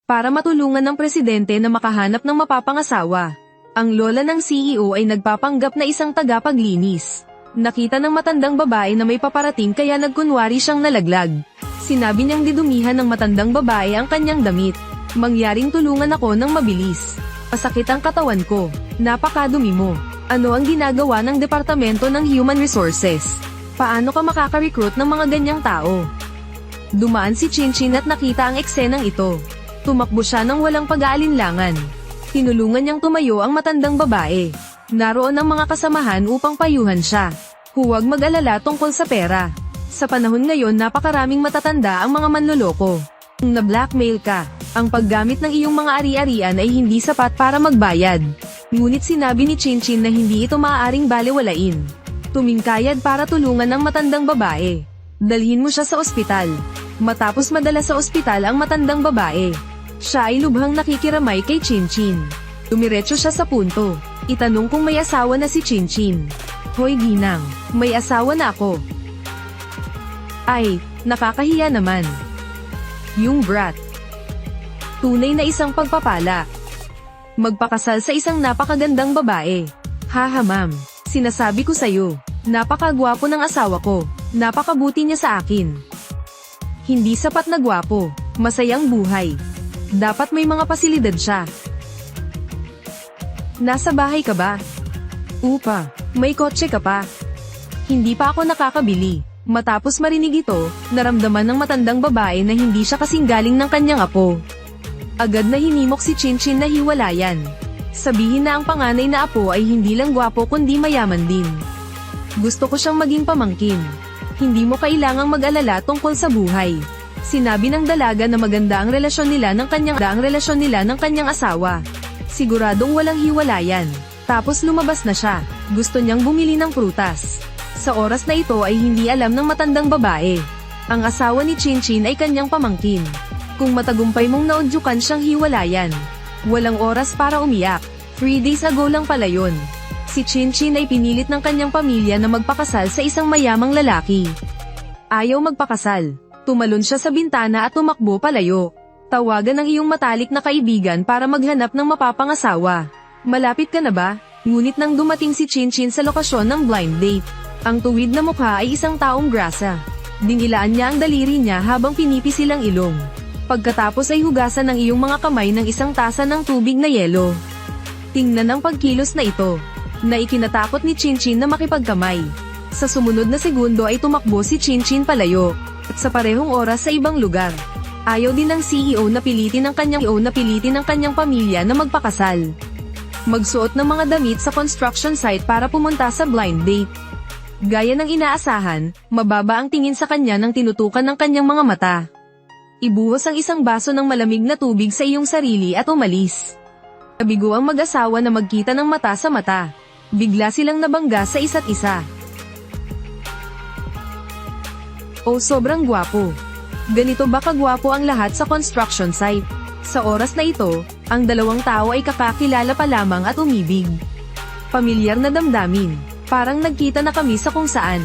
para matulungan ng presidente na makahanap ng mapapangasawa. Ang lola ng CEO ay nagpapanggap na isang tagapaglinis. Nakita ng matandang babae na may paparating kaya nagkunwari siyang nalaglag. Sinabi niyang didumihan ng matandang babae ang kanyang damit. Mangyaring tulungan ako ng mabilis. Pasakit ang katawan ko. Napakadumi mo. Ano ang ginagawa ng Departamento ng Human Resources? Paano ka makaka-recruit ng mga ganyang tao? Dumaan si Chinchin at nakita ang eksenang ito. Tumakbo siya ng walang pag-aalinlangan. Tinulungan niyang tumayo ang matandang babae. Naroon ang mga kasamahan upang payuhan siya. Huwag mag-alala tungkol sa pera. Sa panahon ngayon napakaraming matatanda ang mga manloloko. Kung na-blackmail ka, ang paggamit ng iyong mga ari-arian ay hindi sapat para magbayad. Ngunit sinabi ni Chinchin na hindi ito maaaring balewalain. Tumingkayad para tulungan ang matandang babae. Dalhin mo siya sa ospital. Matapos madala sa ospital ang matandang babae, siya ay lubhang nakikiramay kay Chinchin. Tumiretso siya sa punto. Itanong kung may asawa na si Chinchin. Hoy ginang, may asawa na ako. Ay, nakakahiya naman. Yung brat. Tunay na isang pagpapala. Magpakasal sa isang napakagandang babae. Haha ma'am, sinasabi ko sa'yo, napakagwapo ng asawa ko, napakabuti niya sa akin. Hindi sapat na gwapo, masayang buhay. Dapat may mga pasilidad siya. Nasa bahay ka ba? Upa, may kotse ka pa? Hindi pa ako nakakabili. Matapos marinig ito, naramdaman ng matandang babae na hindi siya kasing galing ng kanyang apo. Agad na hinimok si Chinchin na hiwalayan. Sabihin na ang panganay na apo ay hindi lang gwapo kundi mayaman din. Gusto ko siyang maging pamangkin. Hindi mo kailangang mag-alala tungkol sa buhay. Sinabi ng dalaga na maganda ang relasyon nila ng kanyang asawa. Siguradong walang hiwalayan. Tapos lumabas na siya. Gusto niyang bumili ng prutas. Sa oras na ito ay hindi alam ng matandang babae. Ang asawa ni Chinchin ay kanyang pamangkin. Kung matagumpay mong naudyukan siyang hiwalayan. Walang oras para umiyak. 3 days ago lang pala yun. Si Chinchin ay pinilit ng kanyang pamilya na magpakasal sa isang mayamang lalaki. Ayaw magpakasal. Tumalon siya sa bintana at tumakbo palayo. Tawagan ang iyong matalik na kaibigan para maghanap ng mapapangasawa. Malapit ka na ba? Ngunit nang dumating si Chinchin sa lokasyon ng blind date, ang tuwid na mukha ay isang taong grasa. Dinilaan niya ang daliri niya habang pinipisil ang ilong. Pagkatapos ay hugasan ng iyong mga kamay ng isang tasa ng tubig na yelo. Tingnan ang pagkilos na ito, na ikinatakot ni Chinchin na makipagkamay. Sa sumunod na segundo ay tumakbo si Chinchin palayo, at sa parehong oras sa ibang lugar. Ayaw din ng CEO na pilitin ng kanyang pamilya na magpakasal. Magsuot ng mga damit sa construction site para pumunta sa blind date. Gaya ng inaasahan, mababa ang tingin sa kanya nang tinutukan ng kanyang mga mata. Ibuhos ang isang baso ng malamig na tubig sa iyong sarili at umalis. Nabigo ang mag-asawa na magkita ng mata sa mata. Bigla silang nabangga sa isa't isa. Oh, sobrang gwapo. Ganito ba kagwapo ang lahat sa construction site? Sa oras na ito, ang dalawang tao ay kakakilala pa lamang at umibig. Pamilyar na damdamin. Parang nagkita na kami sa kung saan.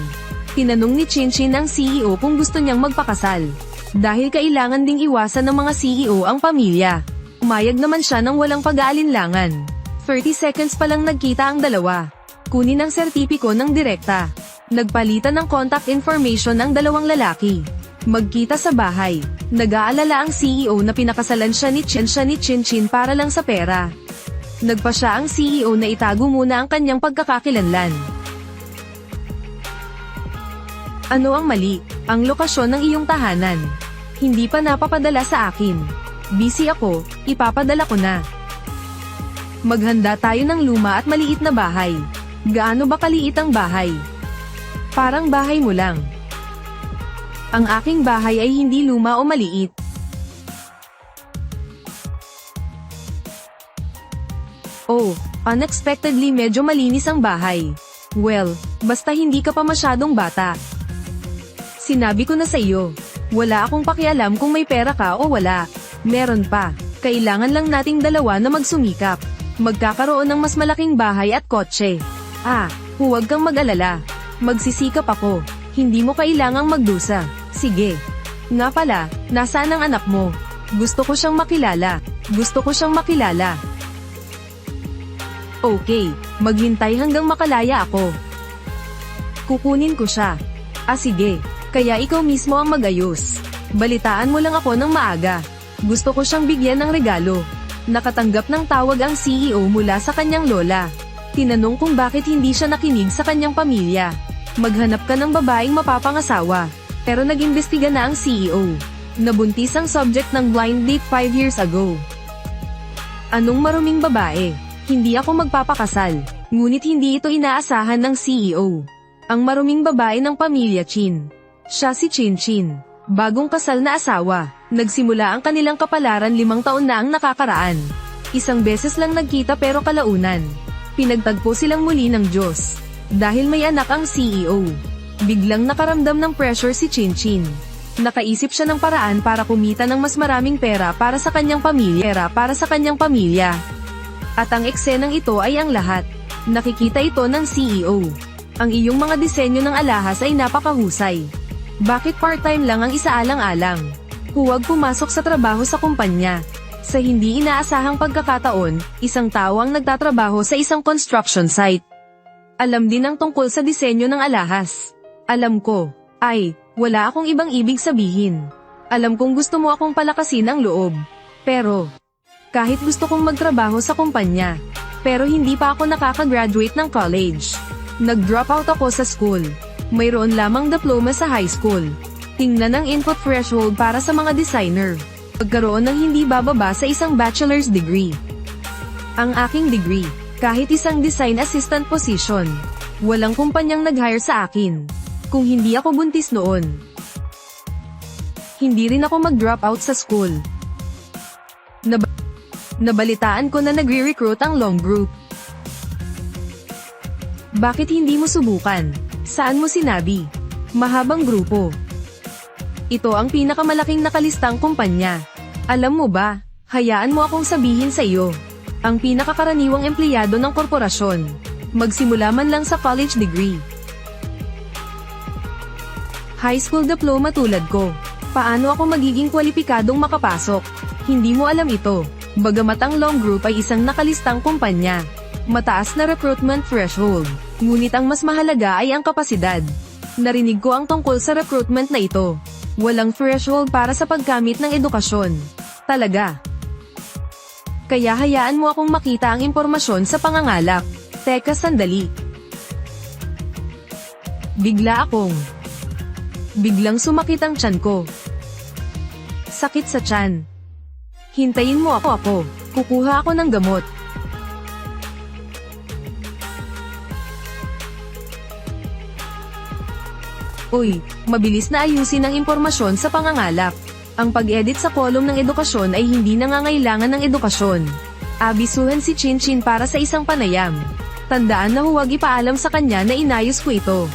Tinanong ni Chinchin ang CEO kung gusto niyang magpakasal. Dahil kailangan ding iwasan ng mga CEO ang pamilya. Umayag naman siya ng walang pag-aalinlangan. 30 seconds pa lang nagkita ang dalawa. Kunin ang sertipiko ng direkta. Nagpalitan ng contact information ang dalawang lalaki. Magkita sa bahay. Nag-aalala ang CEO na pinakasalan siya ni Chinchin para lang sa pera. Nagpa siya ang CEO na itago muna ang kanyang pagkakakilanlan. Ano ang mali? Ang lokasyon ng iyong tahanan. Hindi pa napapadala sa akin. Busy ako, ipapadala ko na. Maghanda tayo ng luma at maliit na bahay. Gaano ba kaliit ang bahay? Parang bahay mo lang. Ang aking bahay ay hindi luma o maliit. Oh, unexpectedly medyo malinis ang bahay. Well, basta hindi ka pa masyadong bata. Sinabi ko na sa iyo, wala akong pakialam kung may pera ka o wala. Meron pa, kailangan lang nating dalawa na magsumikap. Magkakaroon ng mas malaking bahay at kotse. Huwag kang mag-alala. Magsisikap ako. Hindi mo kailangang magdusa. Sige. Nga pala, nasaan ang anak mo? Gusto ko siyang makilala. Gusto ko siyang makilala. Okay, maghintay hanggang makalaya ako. Kukunin ko siya. Ah sige, kaya ikaw mismo ang magayos. Balitaan mo lang ako ng maaga. Gusto ko siyang bigyan ng regalo. Nakatanggap ng tawag ang CEO mula sa kanyang lola. Tinanong kung bakit hindi siya nakinig sa kanyang pamilya. Maghanap ka ng babaeng mapapangasawa. Pero nag-imbestiga na ang CEO. Nabuntis ang subject ng blind date 5 years ago. Anong maruming babae? Hindi ako magpapakasal. Ngunit hindi ito inaasahan ng CEO. Ang maruming babae ng pamilya Chin. Siya si Chin Chin. Bagong kasal na asawa. Nagsimula ang kanilang kapalaran 5 taon na ang nakakaraan. Isang beses lang nagkita pero kalaunan. Pinagtagpo silang muli ng Diyos. Dahil may anak ang CEO. Biglang nakaramdam ng pressure si Chin Chin. Nakaisip siya ng paraan para kumita ng mas maraming pera para sa kanyang pamilya. At ang eksenang ito ay ang lahat. Nakikita ito ng CEO. Ang iyong mga disenyo ng alahas ay napakahusay. Bakit part-time lang ang isaalang-alang? Huwag pumasok sa trabaho sa kumpanya. Sa hindi inaasahang pagkakataon, isang tao ang nagtatrabaho sa isang construction site. Alam din ang tungkol sa disenyo ng alahas. Alam ko. Wala akong ibang ibig sabihin. Alam kong gusto mo akong palakasin ang loob. Pero, kahit gusto kong magtrabaho sa kumpanya, pero hindi pa ako nakakagraduate ng college. Nag-drop out ako sa school. Mayroon lamang diploma sa high school. Tingnan ang input threshold para sa mga designer. Pagkaroon ng hindi bababa sa isang bachelor's degree. Ang aking degree, kahit isang design assistant position. Walang kumpanyang nag-hire sa akin. Kung hindi ako buntis noon. Hindi rin ako mag-drop out sa school. Nabalitaan ko na nagre-recruit ang Long Group. Bakit hindi mo subukan? Saan mo sinabi? Mahabang grupo. Ito ang pinakamalaking nakalistang kumpanya. Alam mo ba, hayaan mo akong sabihin sa iyo. Ang pinakakaraniwang empleyado ng korporasyon. Magsimula man lang sa college degree. High school diploma tulad ko. Paano ako magiging kwalipikadong makapasok? Hindi mo alam ito. Bagamat ang Long Group ay isang nakalistang kumpanya. Mataas na recruitment threshold. Ngunit ang mas mahalaga ay ang kapasidad. Narinig ko ang tungkol sa recruitment na ito. Walang threshold para sa paggamit ng edukasyon. Talaga. Kaya hayaan mo akong makita ang impormasyon sa pangangalap. Teka sandali. Biglang sumakit ang tiyan ko. Sakit sa tiyan. Hintayin mo ako. Kukuha ako ng gamot. Uy, mabilis na ayusin ang impormasyon sa pangangalap. Ang pag-edit sa kolum ng edukasyon ay hindi nangangailangan ng edukasyon. Abisuhan si Chin Chin para sa isang panayam. Tandaan na huwag ipaalam sa kanya na inayos ko ito.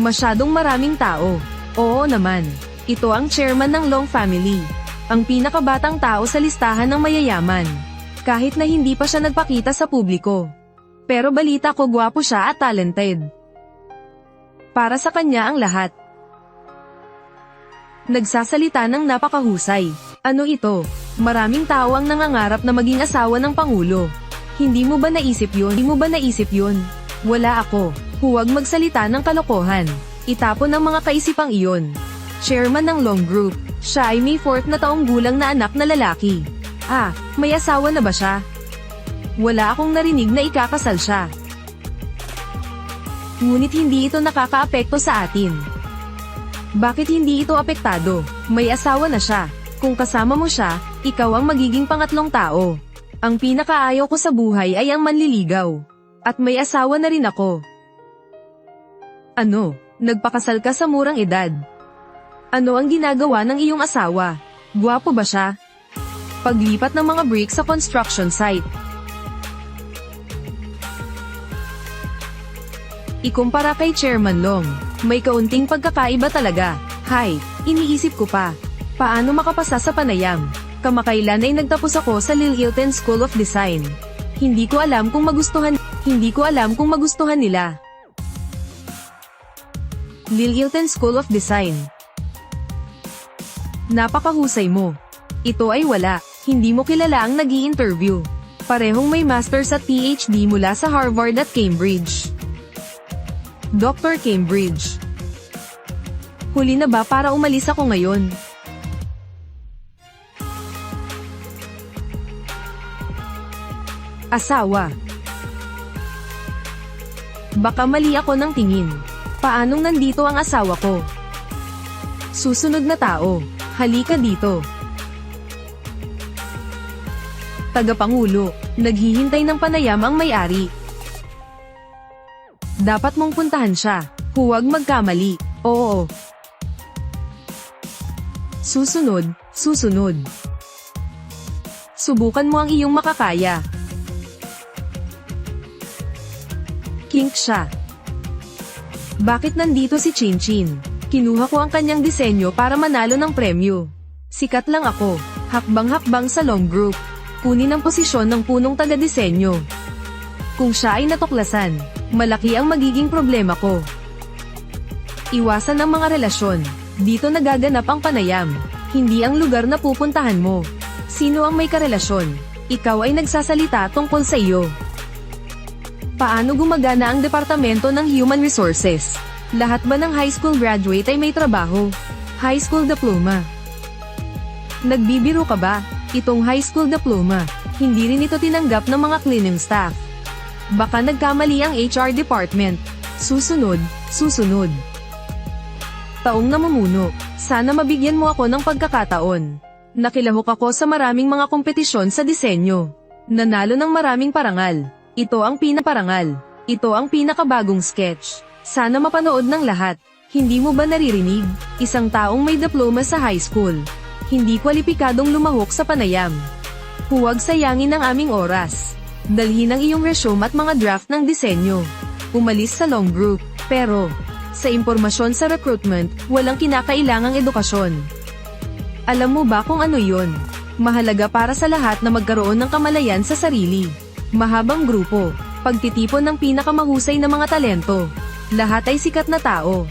Masyadong maraming tao. Oo naman. Ito ang chairman ng Long family. Ang pinakabatang tao sa listahan ng mayayaman. Kahit na hindi pa siya nagpakita sa publiko. Pero balita ko gwapo siya at talented. Para sa kanya ang lahat. Nagsasalita ng napakahusay. Ano ito? Maraming tao ang nangangarap na maging asawa ng Pangulo. Hindi mo ba naisip yun? Wala ako. Huwag magsalita ng kalokohan. Itapon ang mga kaisipang iyon. Chairman ng Long Group. Siya ay may 4 na taong gulang na anak na lalaki. May asawa na ba siya? Wala akong narinig na ikakasal siya. Ngunit hindi ito nakakaapekto sa atin. Bakit hindi ito apektado? May asawa na siya. Kung kasama mo siya, ikaw ang magiging pangatlong tao. Ang pinakaayaw ko sa buhay ay ang manliligaw. At may asawa na rin ako. Ano? Nagpakasal ka sa murang edad. Ano ang ginagawa ng iyong asawa? Gwapo ba siya? Paglipat ng mga bricks sa construction site. Ikumpara kay Chairman Long. May kaunting pagkakaiba talaga. Iniisip ko pa. Paano makapasa sa panayam? Kamakailan ay nagtapos ako sa Lil Hilton School of Design. Hindi ko alam kung magustuhan nila. Lililton School of Design. Napakahusay mo. Ito ay wala, hindi mo kilala ang nag-i-interview. Parehong may masters at PhD mula sa Harvard at Cambridge. Dr. Cambridge. Huli na ba para umalis ako ngayon? Asawa. Baka mali ako ng tingin. Paanong nandito ang asawa ko? Susunod na tao. Halika dito. Tagapangulo. Naghihintay ng panayam ang may-ari. Dapat mong puntahan siya. Huwag magkamali. Oo. Susunod. Subukan mo ang iyong makakaya. Kink siya. Bakit nandito si Chinchin? Kinuha ko ang kanyang disenyo para manalo ng premyo. Sikat lang ako. Hakbang-hakbang sa long group. Kunin ang posisyon ng punong taga-disenyo. Kung siya ay natuklasan, malaki ang magiging problema ko. Iwasan ang mga relasyon. Dito nagaganap ang panayam. Hindi ang lugar na pupuntahan mo. Sino ang may karelasyon? Ikaw ay nagsasalita tungkol sa iyo. Paano gumagana ang Departamento ng Human Resources? Lahat ba ng high school graduate ay may trabaho? High school diploma. Nagbibiro ka ba? Itong high school diploma, hindi rin ito tinanggap ng mga cleaning staff. Baka nagkamali ang HR department. Susunod. Taong namumuno, sana mabigyan mo ako ng pagkakataon. Nakilahok ako sa maraming mga kompetisyon sa disenyo. Nanalo ng maraming parangal. Ito ang pinaparangal. Ito ang pinakabagong sketch. Sana mapanood ng lahat. Hindi mo ba naririnig? Isang taong may diploma sa high school. Hindi kwalipikadong lumahok sa panayam. Huwag sayangin ang aming oras. Dalhin ang iyong resume at mga draft ng disenyo. Umalis sa long group. Pero, sa impormasyon sa recruitment, walang kinakailangang edukasyon. Alam mo ba kung ano yon? Mahalaga para sa lahat na magkaroon ng kamalayan sa sarili. Mahabang grupo, pagtitipon ng pinakamahusay na mga talento. Lahat ay sikat na tao.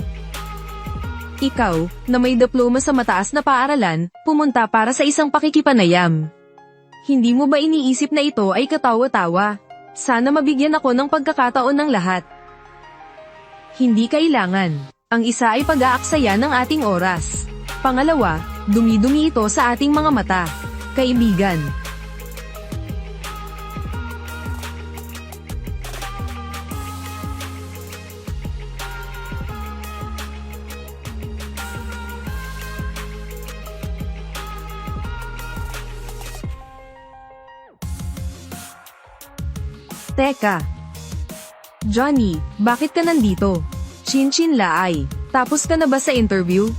Ikaw, na may diploma sa mataas na paaralan, pumunta para sa isang pakikipanayam. Hindi mo ba iniisip na ito ay katawa-tawa? Sana mabigyan ako ng pagkakataon ng lahat. Hindi kailangan. Ang isa ay pag-aaksaya ng ating oras. Pangalawa, dumi-dumi ito sa ating mga mata. Kaibigan. Teka. Johnny, bakit ka nandito? Chinchin Laay, tapos ka na ba sa interview?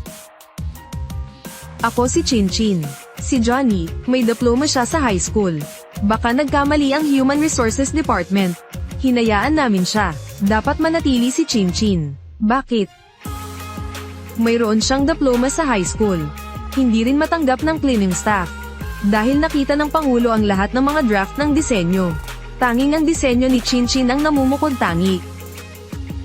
Ako si Chinchin. Si Johnny, may diploma siya sa high school. Baka nagkamali ang Human Resources Department. Hinayaan namin siya. Dapat manatili si Chinchin. Bakit? Mayroon siyang diploma sa high school. Hindi rin matanggap ng cleaning staff. Dahil nakita ng Pangulo ang lahat ng mga draft ng disenyo. Tanging ang disenyo ni Chinchin ang namumukod tangi.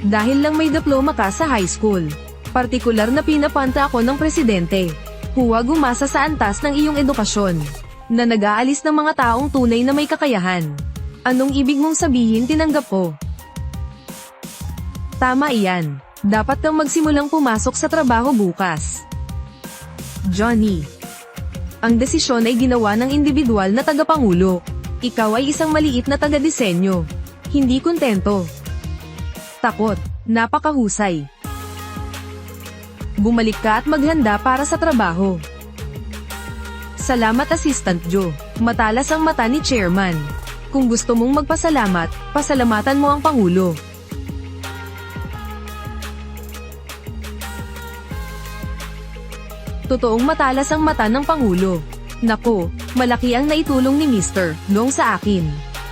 Dahil lang may diploma ka sa high school. Partikular na pinapanta ako ng presidente. Huwag umasa sa antas ng iyong edukasyon. Na nag-aalis ng mga taong tunay na may kakayahan. Anong ibig mong sabihin tinanggap ko? Tama iyan. Dapat kang magsimulang pumasok sa trabaho bukas. Johnny. Ang desisyon ay ginawa ng individual na tagapangulo. Ikaw ay isang maliit na taga-disenyo. Hindi kontento. Takot. Napakahusay. Bumalik ka at maghanda para sa trabaho. Salamat Assistant Joe. Matalas ang mata ni Chairman. Kung gusto mong magpasalamat, pasalamatan mo ang Pangulo. Totoong matalas ang mata ng Pangulo. Nako, malaki ang naitulong ni Mr. Long sa akin.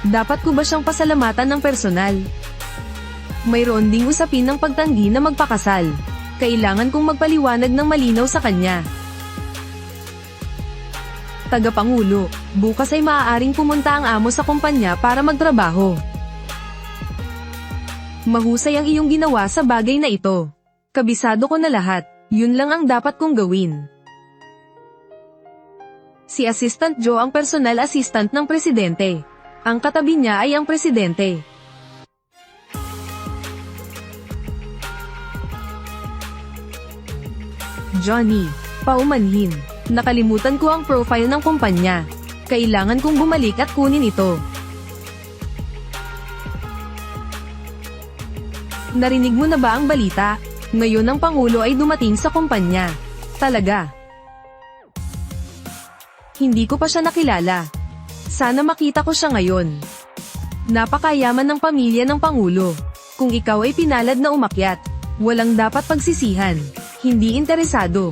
Dapat ko ba siyang pasalamatan ng personal? Mayroon ding usapin ng pagtanggi na magpakasal. Kailangan kong magpaliwanag ng malinaw sa kanya. Tagapangulo, Bukas ay maaaring pumunta ang amo sa kumpanya para magtrabaho. Mahusay ang iyong ginawa sa bagay na ito. Kabisado ko na lahat, yun lang ang dapat kong gawin. Si Assistant Joe ang personal assistant ng presidente. Ang katabi niya ay ang presidente. Johnny, paumanhin. Nakalimutan ko ang profile ng kumpanya. Kailangan kong bumalik at kunin ito. Narinig mo na ba ang balita? Ngayon ang Pangulo ay dumating sa kumpanya. Talaga. Hindi ko pa siya nakilala. Sana makita ko siya ngayon. Napakayaman ng pamilya ng Pangulo. Kung ikaw ay pinalad na umakyat, walang dapat pagsisihan. Hindi interesado.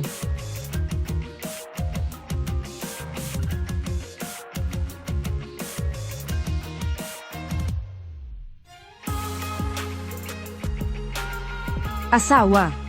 Asawa.